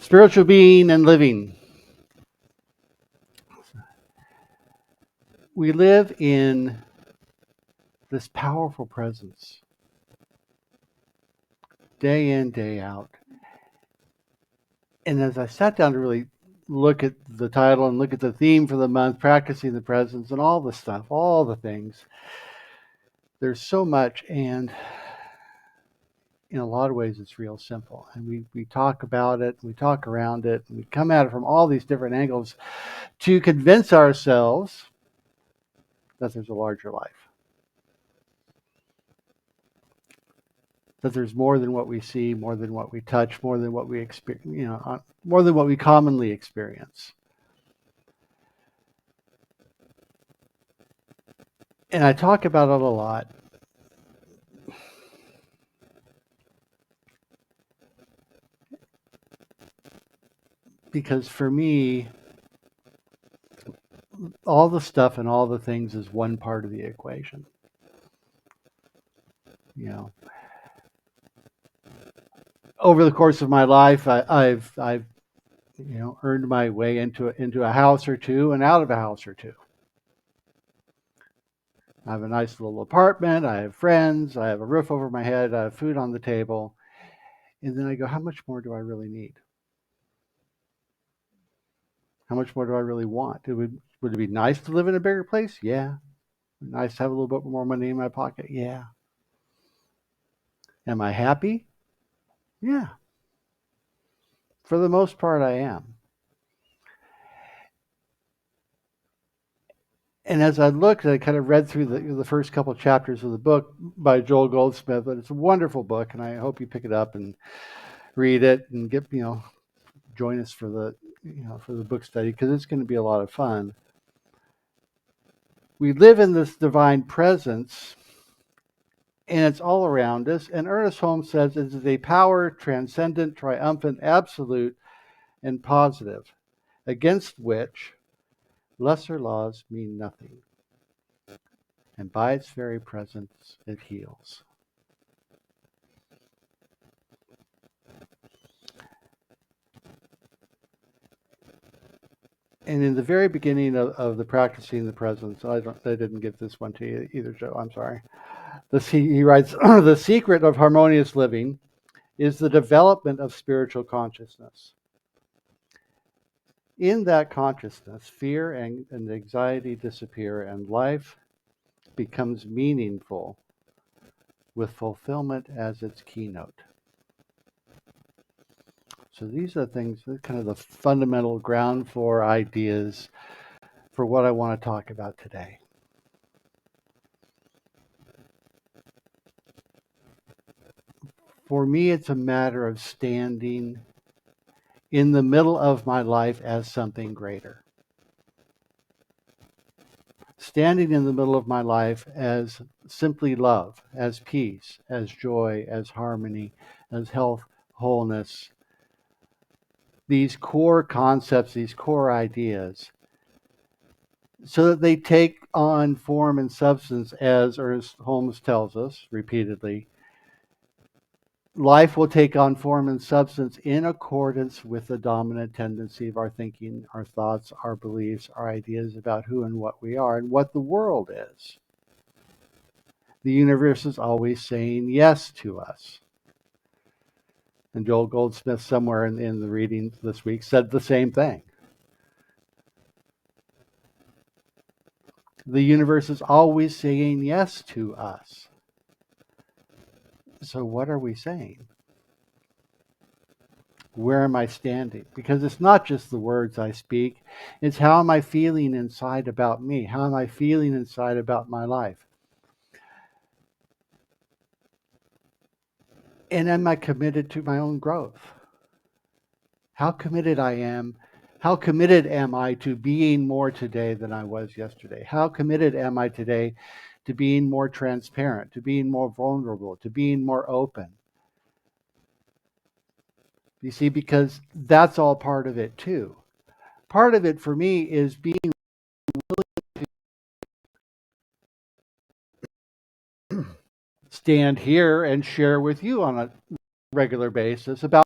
Spiritual being and living. We live in this powerful presence, day in, day out. And as I sat down to really look at the title and look at the theme for the month, practicing the presence and all the stuff, all the things, there's so much. And in a lot of ways, it's real simple. And we talk about it, we talk around it, and we come at it from all these different angles to convince ourselves that there's a larger life, that there's more than what we see, more than what we touch, more than what we experience, more than what we commonly experience. And I talk about it a lot because for me, all the stuff and all the things is one part of the equation. You know, over the course of my life, I've earned my way into a house or two and out of a house or two. I have a nice little apartment. I have friends. I have a roof over my head. I have food on the table. And then I go, how much more do I really need? How much more do I really want? Would it be nice to live in a bigger place? Yeah. Nice to have a little bit more money in my pocket? Yeah. Am I happy? Yeah. For the most part, I am. And as I looked, I kind of read through the first couple of chapters of the book by Joel Goldsmith, and it's a wonderful book, and I hope you pick it up and read it and join us for the book study because it's going to be a lot of fun. We live in this divine presence, and it's all around us. And Ernest Holmes says it is a power transcendent, triumphant, absolute, and positive, against which lesser laws mean nothing. And by its very presence, it heals. And in the very beginning of the practicing the presence, I didn't give this one to you either, Joe. I'm sorry. He writes, the secret of harmonious living is the development of spiritual consciousness. In that consciousness, fear and anxiety disappear, and life becomes meaningful with fulfillment as its keynote. So these are things, kind of the fundamental ground floor ideas for what I want to talk about today. For me, it's a matter of standing in the middle of my life as something greater. Standing in the middle of my life as simply love, as peace, as joy, as harmony, as health, wholeness. These core concepts, these core ideas, so that they take on form and substance, as Ernest Holmes tells us repeatedly. Life will take on form and substance in accordance with the dominant tendency of our thinking, our thoughts, our beliefs, our ideas about who and what we are and what the world is. The universe is always saying yes to us. And Joel Goldsmith, somewhere in the reading this week, said the same thing. The universe is always saying yes to us. So what are we saying? Where am I standing? Because it's not just the words I speak, it's how am I feeling inside about me? How am I feeling inside about my life? And am I committed to my own growth? How committed am I to being more today than I was yesterday? How committed am I today to being more transparent, to being more vulnerable, to being more open? You see, because that's all part of it too. Part of it for me is being stand here and share with you on a regular basis about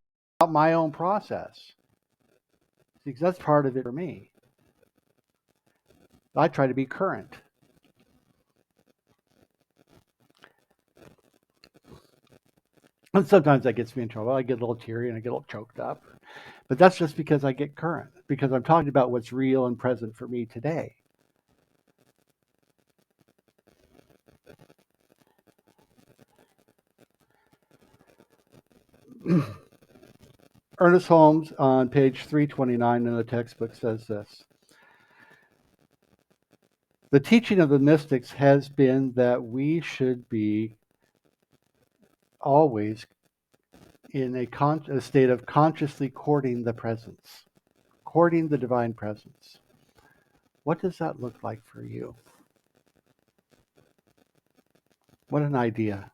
my own process. Because that's part of it for me. I try to be current. And sometimes that gets me in trouble. I get a little teary and I get a little choked up. But that's just because I get current, because I'm talking about what's real and present for me today. Ernest Holmes on page 329 in the textbook says this: the teaching of the mystics has been that we should be always in a state of consciously courting the presence, courting the divine presence. What does that look like for you? What an idea.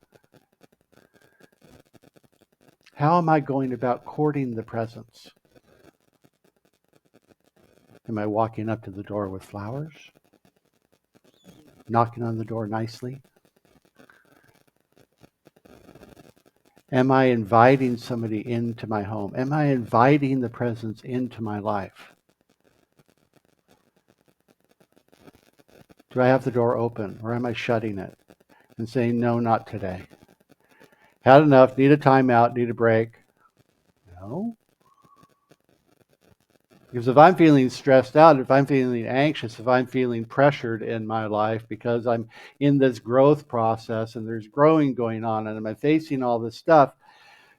How am I going about courting the presence? Am I walking up to the door with flowers? Knocking on the door nicely? Am I inviting somebody into my home? Am I inviting the presence into my life? Do I have the door open, or am I shutting it and saying, no, not today? Had enough, need a timeout, need a break? No. Because if I'm feeling stressed out, if I'm feeling anxious, if I'm feeling pressured in my life because I'm in this growth process and there's growing going on and I'm facing all this stuff,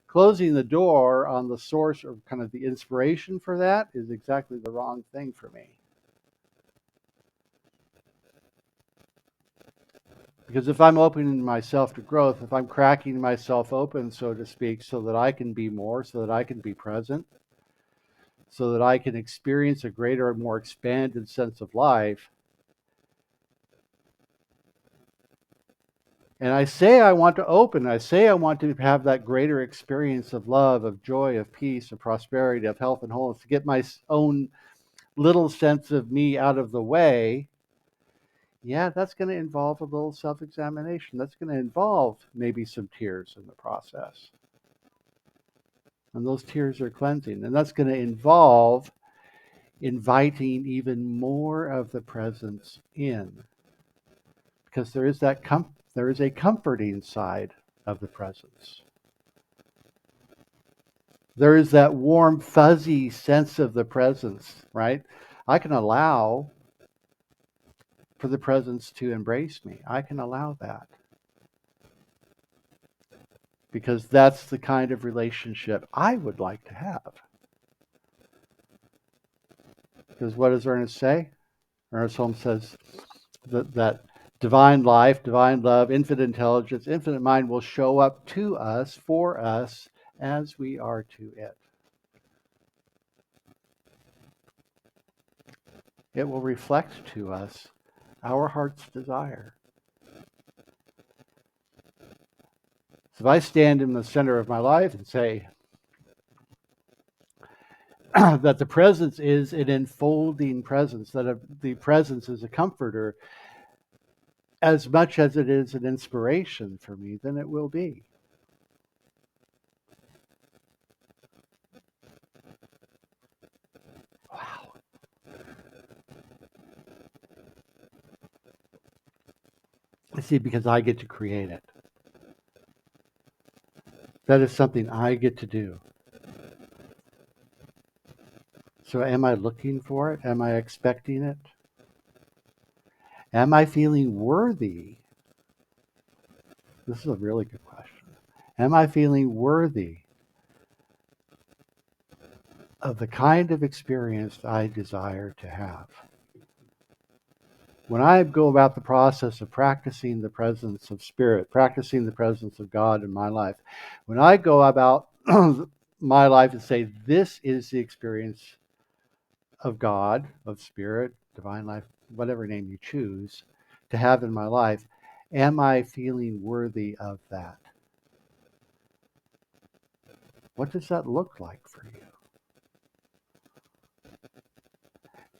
closing the door on the source or kind of the inspiration for that is exactly the wrong thing for me. Because if I'm opening myself to growth, if I'm cracking myself open, so to speak, so that I can be more, so that I can be present, so that I can experience a greater and more expanded sense of life, and I say I want to open, I say I want to have that greater experience of love, of joy, of peace, of prosperity, of health and wholeness, to get my own little sense of me out of the way, yeah, that's going to involve a little self-examination. That's going to involve maybe some tears in the process. And those tears are cleansing. And that's going to involve inviting even more of the presence in. Because there is there is a comforting side of the presence. There is that warm, fuzzy sense of the presence, right? I can allow for the presence to embrace me. I can allow that. Because that's the kind of relationship I would like to have. Because what does Ernest say? Ernest Holmes says that divine life, divine love, infinite intelligence, infinite mind will show up to us, for us, as we are to it. It will reflect to us our heart's desire. So if I stand in the center of my life and say that the presence is an enfolding presence, that the presence is a comforter, as much as it is an inspiration for me, then it will be. Wow. See, because I get to create it. That is something I get to do. So am I looking for it? Am I expecting it? Am I feeling worthy? This is a really good question. Am I feeling worthy of the kind of experience I desire to have? When I go about the process of practicing the presence of spirit, practicing the presence of God in my life, when I go about my life and say, this is the experience of God, of spirit, divine life, whatever name you choose to have in my life, am I feeling worthy of that? What does that look like for you?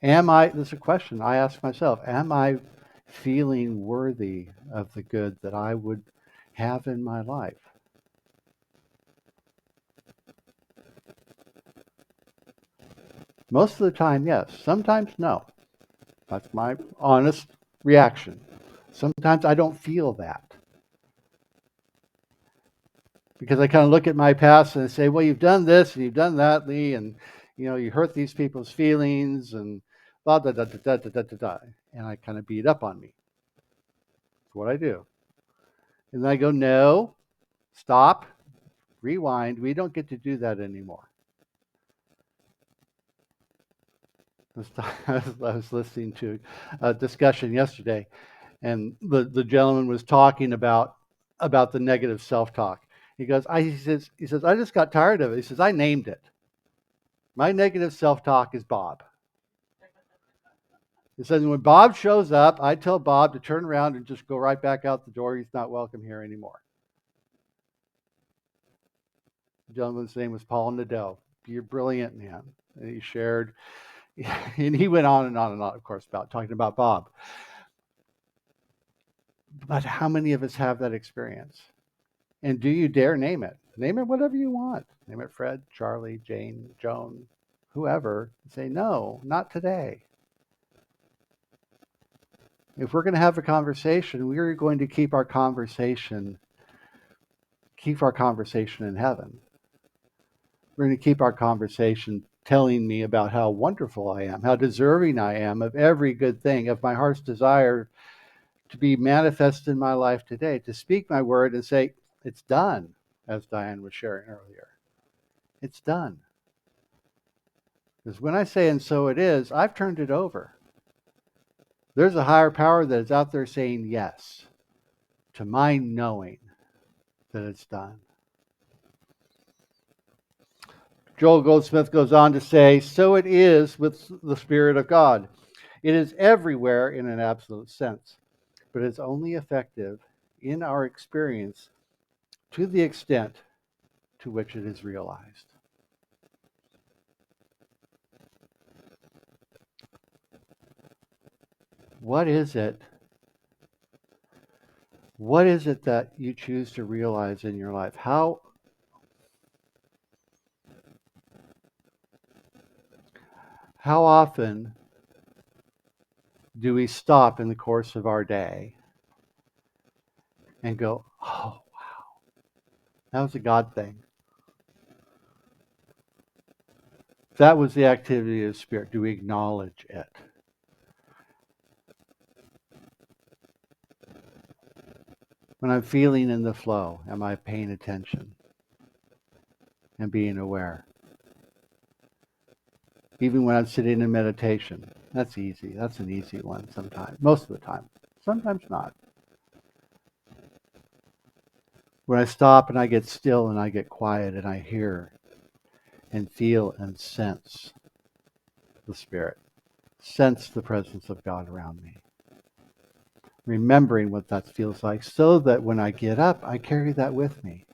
This is a question I ask myself, am I feeling worthy of the good that I would have in my life? Most of the time, yes. Sometimes, no. That's my honest reaction. Sometimes I don't feel that because I kind of look at my past and I say, well, you've done this and you've done that, Lee, and you hurt these people's feelings and blah, da, da, da, da, da, da, da, da. And I kind of beat up on me. That's what I do. And then I go, no, stop, rewind. We don't get to do that anymore. I was listening to a discussion yesterday, and the gentleman was talking about the negative self-talk. He says, I just got tired of it. He says, I named it. My negative self-talk is Bob. He says, when Bob shows up, I tell Bob to turn around and just go right back out the door. He's not welcome here anymore. The gentleman's name was Paul Nadeau. You're brilliant, man. And he shared, and he went on and on and on, of course, about talking about Bob. But how many of us have that experience? And do you dare name it? Name it whatever you want. Name it Fred, Charlie, Jane, Joan, whoever. Say, no, not today. If we're going to have a conversation, we are going to keep our conversation in heaven. We're going to keep our conversation telling me about how wonderful I am, how deserving I am of every good thing, of my heart's desire to be manifest in my life today, to speak my word and say, it's done, as Diane was sharing earlier. It's done. Because when I say, and so it is, I've turned it over. There's a higher power that is out there saying yes to my knowing that it's done. Joel Goldsmith goes on to say, so it is with the Spirit of God. It is everywhere in an absolute sense, but it's only effective in our experience to the extent to which it is realized. What is it? What is it that you choose to realize in your life? How often do we stop in the course of our day and go, oh, wow, that was a God thing. That was the activity of Spirit. Do we acknowledge it? When I'm feeling in the flow, am I paying attention and being aware? Even when I'm sitting in meditation, that's easy. That's an easy one sometimes. Most of the time. Sometimes not. When I stop and I get still and I get quiet and I hear and feel and sense the Spirit, sense the presence of God around me. Remembering what that feels like so that when I get up, I carry that with me.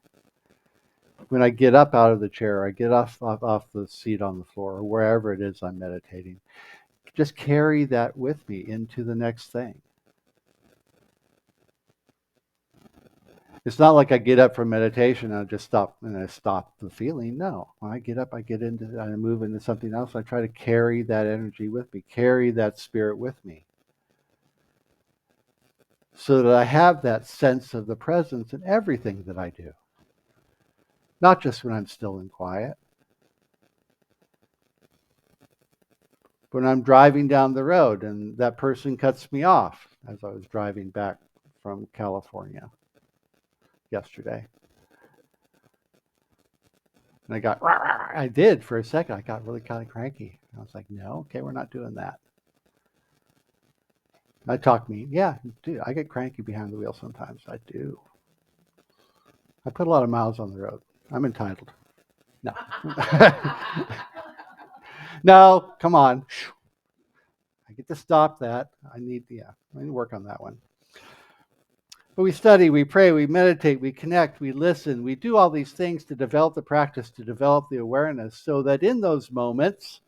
When I get up out of the chair, I get off the seat on the floor or wherever it is I'm meditating, just carry that with me into the next thing. It's not like I get up from meditation and I just stop the feeling. No, when I get up, I move into something else. I try to carry that energy with me, carry that spirit with me, so that I have that sense of the presence in everything that I do. Not just when I'm still and quiet. When I'm driving down the road and that person cuts me off as I was driving back from California yesterday. And I did for a second. I got really kind of cranky. I was like, no, okay, we're not doing that. I talk mean. Yeah, dude, I get cranky behind the wheel sometimes. I do. I put a lot of miles on the road. I'm entitled. No. No, come on. I get to stop that. I need to work on that one. But we study, we pray, we meditate, we connect, we listen, we do all these things to develop the practice, to develop the awareness, so that in those moments,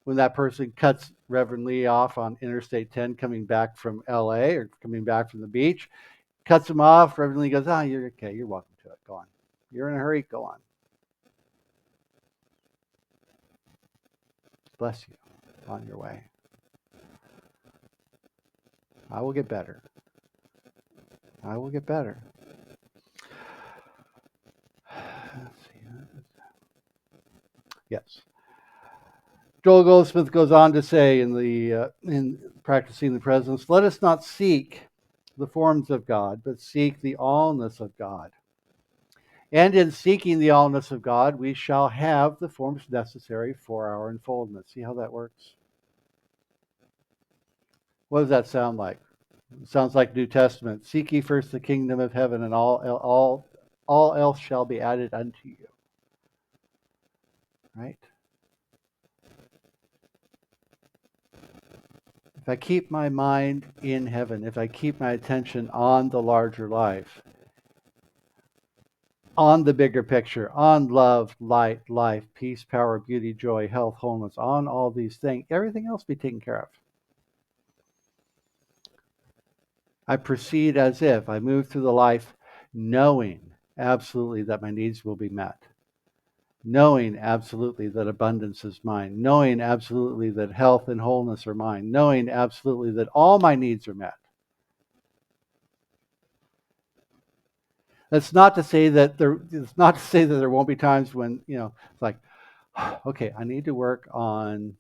when that person cuts Reverend Lee off on Interstate 10 coming back from LA or coming back from the beach, cuts him off, Reverend Lee goes, you're okay, you're welcome to it, go on. You're in a hurry, go on. Bless you on your way. I will get better. I will get better. Let's see. Yes. Joel Goldsmith goes on to say in Practicing the Presence, let us not seek the forms of God, but seek the allness of God. And in seeking the allness of God, we shall have the forms necessary for our unfoldment. See how that works? What does that sound like? It sounds like New Testament. Seek ye first the kingdom of heaven, and all else shall be added unto you. Right? If I keep my mind in heaven, if I keep my attention on the larger life, on the bigger picture, on love, light, life, peace, power, beauty, joy, health, wholeness, on all these things, everything else be taken care of. I proceed as if I move through the life knowing absolutely that my needs will be met, knowing absolutely that abundance is mine, knowing absolutely that health and wholeness are mine, knowing absolutely that all my needs are met. That's not to say that there won't be times when, it's like, okay, I need to work on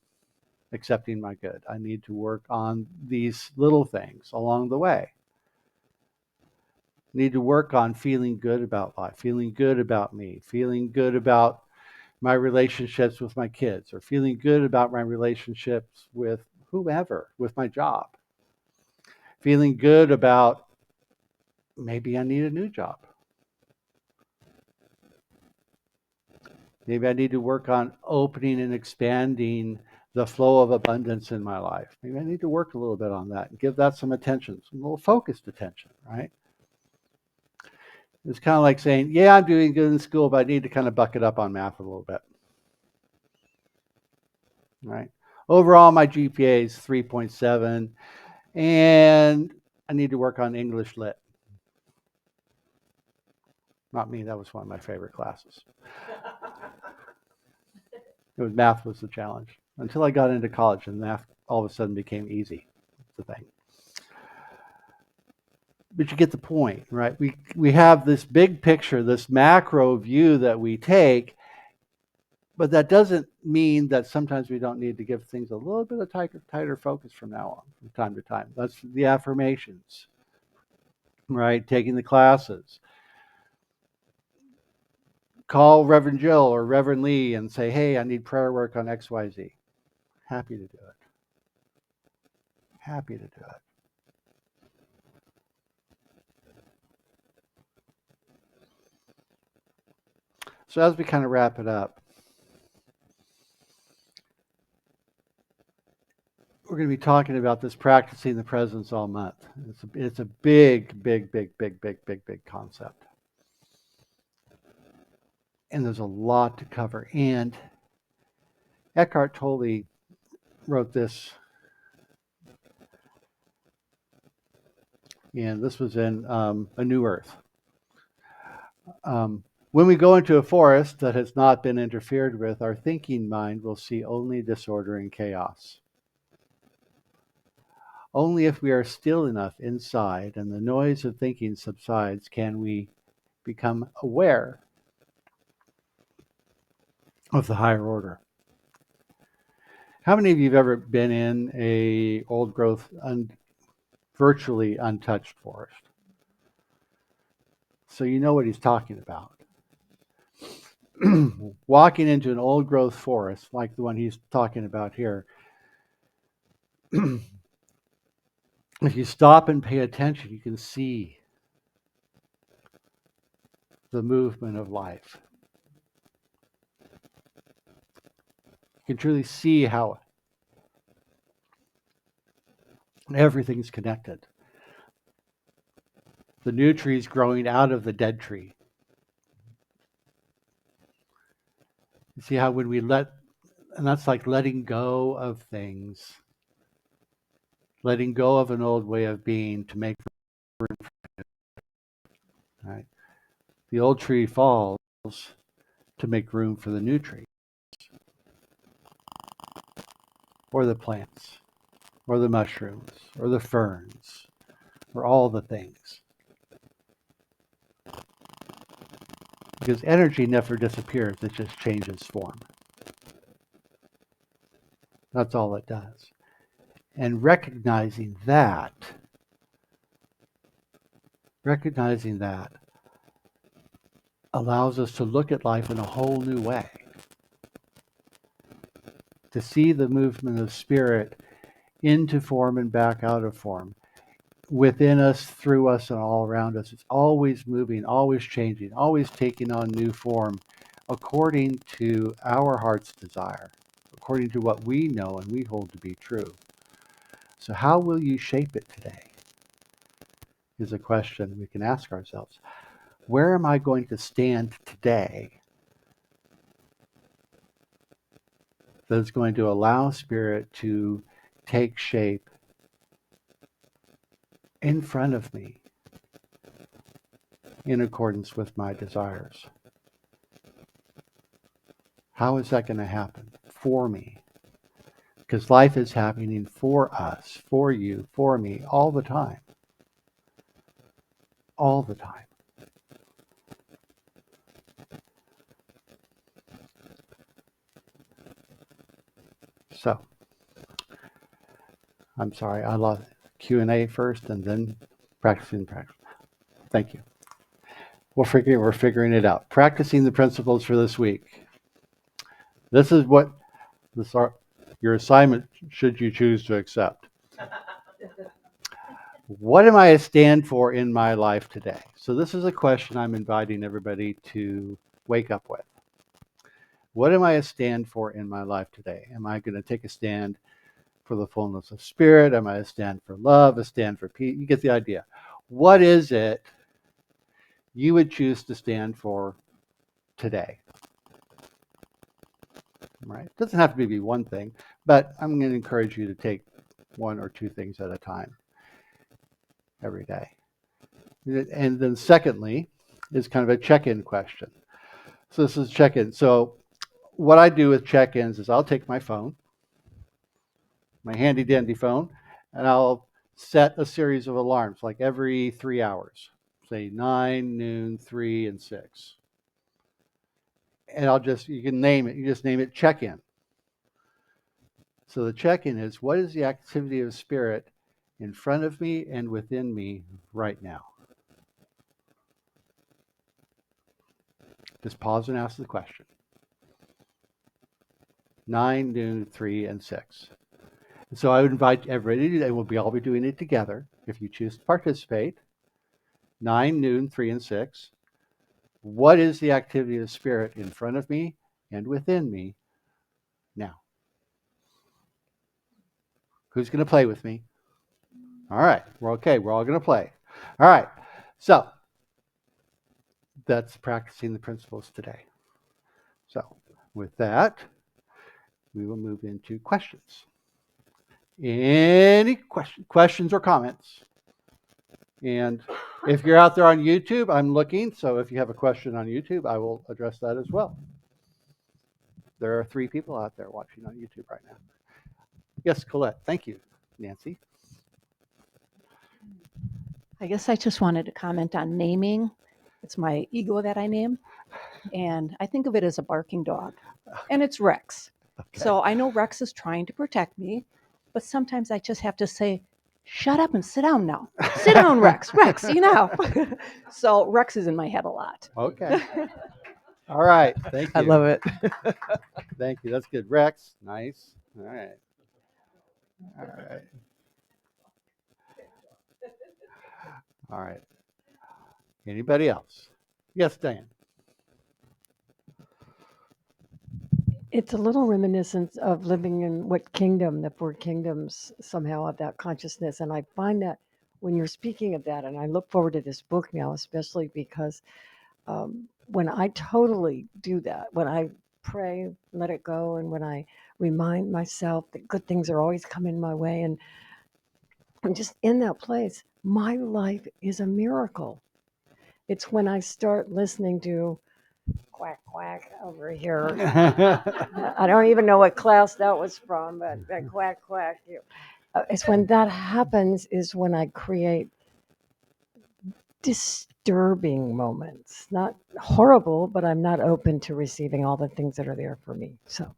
accepting my good. I need to work on these little things along the way. Need to work on feeling good about life, feeling good about me, feeling good about my relationships with my kids, or feeling good about my relationships with whoever, with my job. Feeling good about maybe I need a new job. Maybe I need to work on opening and expanding the flow of abundance in my life. Maybe I need to work a little bit on that and give that some attention, some little focused attention, right? It's kind of like saying, yeah, I'm doing good in school, but I need to kind of buck it up on math a little bit, right? Overall, my GPA is 3.7, and I need to work on English Lit. Not me, that was one of my favorite classes. Math was the challenge. Until I got into college, and math all of a sudden became easy. That's the thing. But you get the point, right? We have this big picture, this macro view that we take, but that doesn't mean that sometimes we don't need to give things a little bit of tighter focus from now on, from time to time. That's the affirmations, right? Taking the classes. Call Reverend Jill or Reverend Lee and say, hey, I need prayer work on XYZ. Happy to do it. Happy to do it. So as we kind of wrap it up, we're going to be talking about this practicing the presence all month. It's a big concept. And there's a lot to cover. And Eckhart Tolle wrote this, and this was in A New Earth. When we go into a forest that has not been interfered with, our thinking mind will see only disorder and chaos. Only if we are still enough inside and the noise of thinking subsides can we become aware of the higher order. How many of you have ever been in a old growth, virtually untouched forest? So you know what he's talking about. Walking into an old growth forest, like the one he's talking about here, if you stop and pay attention, you can see the movement of life. You can truly see how everything's connected. The new tree is growing out of the dead tree. You see how when we and that's like letting go of things, letting go of an old way of being to make room for it. Right? The old tree falls to make room for the new tree. or the plants, or the mushrooms, or the ferns, or all the things. Because energy never disappears, it just changes form. That's all it does. And recognizing that allows us to look at life in a whole new way. To see the movement of spirit into form and back out of form, within us, through us, and all around us. It's always moving, always changing, always taking on new form according to our heart's desire, according to what we know and we hold to be true. So how will you shape it today? Is a question we can ask ourselves. Where am I going to stand today that is going to allow spirit to take shape in front of me in accordance with my desires? How is that going to happen for me? Because life is happening for us, for you, for me, all the time. All the time. So, I'm sorry, I lost Q&A first and then practicing practice. Thank you. We're figuring it out. Practicing the principles for this week. This is what your assignment, should you choose to accept. What am I to stand for in my life today? So this is a question I'm inviting everybody to wake up with. What am I to stand for in my life today? Am I going to take a stand for the fullness of spirit? Am I to stand for love? A stand for peace? You get the idea. What is it you would choose to stand for today? Right? It doesn't have to be one thing, but I'm going to encourage you to take one or two things at a time every day. And then secondly is kind of a check-in question. So this is check-in. So what I do with check-ins is I'll take my phone, my handy dandy phone, and I'll set a series of alarms like every 3 hours, say 9, noon, 3, and 6. And you can name it, you just name it check-in. So the check-in is, what is the activity of spirit in front of me and within me right now? Just pause and ask the question. 9, noon, 3, and 6. And so I would invite everybody to do that. We'll all be doing it together if you choose to participate. 9, noon, 3, and 6. What is the activity of spirit in front of me and within me now? Who's going to play with me? All right, we're okay. We're all going to play. All right, so that's practicing the principles today. So with that, we will move into questions. Any questions or comments? And if you're out there on YouTube, I'm looking. So if you have a question on YouTube, I will address that as well. There are 3 people out there watching on YouTube right now. Yes, Colette. Thank you, Nancy. I guess I just wanted to comment on naming. It's my ego that I name. And I think of it as a barking dog. And it's Rex. Okay. So I know Rex is trying to protect me, but sometimes I just have to say, shut up and sit down now. Sit down, Rex. Rex, So Rex is in my head a lot. Okay. All right. Thank you. I love it. Thank you. That's good. Rex. Nice. All right. All right. All right. Anybody else? Yes, Diane. It's a little reminiscent of living in what kingdom, the 4 kingdoms somehow of that consciousness. And I find that when you're speaking of that, and I look forward to this book now, especially because when I totally do that, when I pray, let it go, and when I remind myself that good things are always coming my way, and I'm just in that place, my life is a miracle. It's when I start listening to quack, quack over here. I don't even know what class that was from, but that quack, quack. It's when that happens is when I create disturbing moments. Not horrible, but I'm not open to receiving all the things that are there for me. So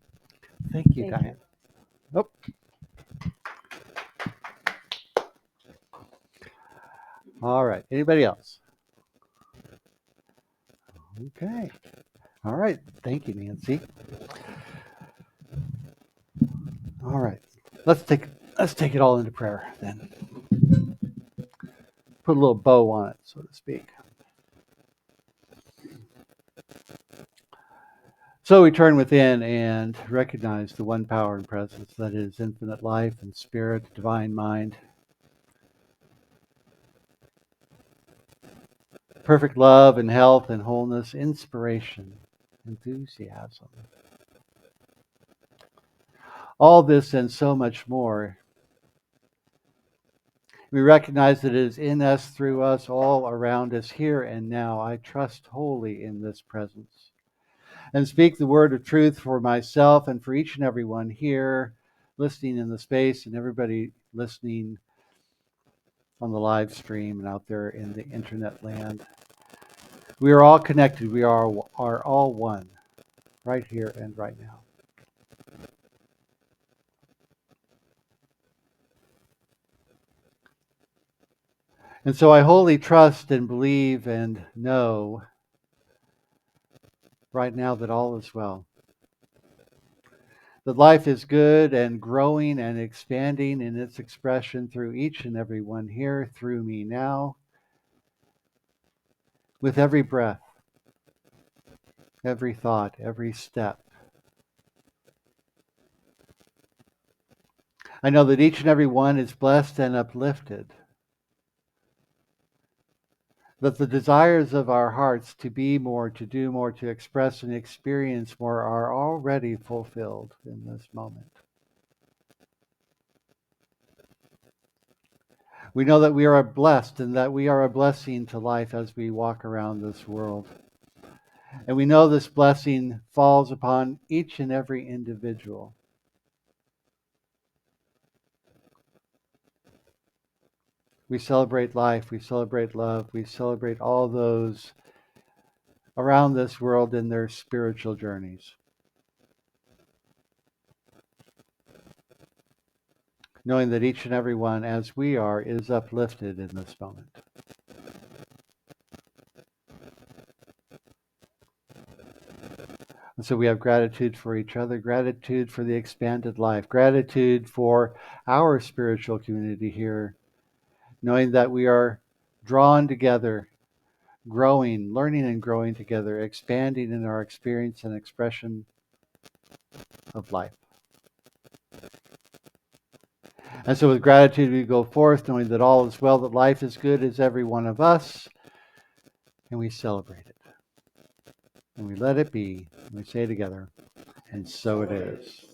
Thank you, Thank you. Diane. Oh. All right. Anybody else? Okay. All right. Thank you, Nancy. All right. Let's take it all into prayer then. Put a little bow on it, so to speak. So we turn within and recognize the one power and presence that is infinite life and spirit, divine mind, perfect love and health and wholeness, inspiration, enthusiasm. All this and so much more. We recognize that it is in us, through us, all around us, here and now. I trust wholly in this presence and speak the word of truth for myself and for each and every one here, listening in the space, and everybody listening on the live stream and out there in the internet land. We are all connected. We are all one, right here and right now. And so I wholly trust and believe and know right now that all is well. That life is good and growing and expanding in its expression through each and every one here, through me now, with every breath, every thought, every step. I know that each and every one is blessed and uplifted. That the desires of our hearts to be more, to do more, to express and experience more are already fulfilled in this moment. We know that we are blessed and that we are a blessing to life as we walk around this world. And we know this blessing falls upon each and every individual. We celebrate life, we celebrate love, we celebrate all those around this world in their spiritual journeys. Knowing that each and every one, as we are, is uplifted in this moment. And so we have gratitude for each other, gratitude for the expanded life, gratitude for our spiritual community here, knowing that we are drawn together, growing, learning and growing together, expanding in our experience and expression of life. And so with gratitude we go forth, knowing that all is well, that life is good as every one of us, and we celebrate it. And we let it be, and we say together, and so it is.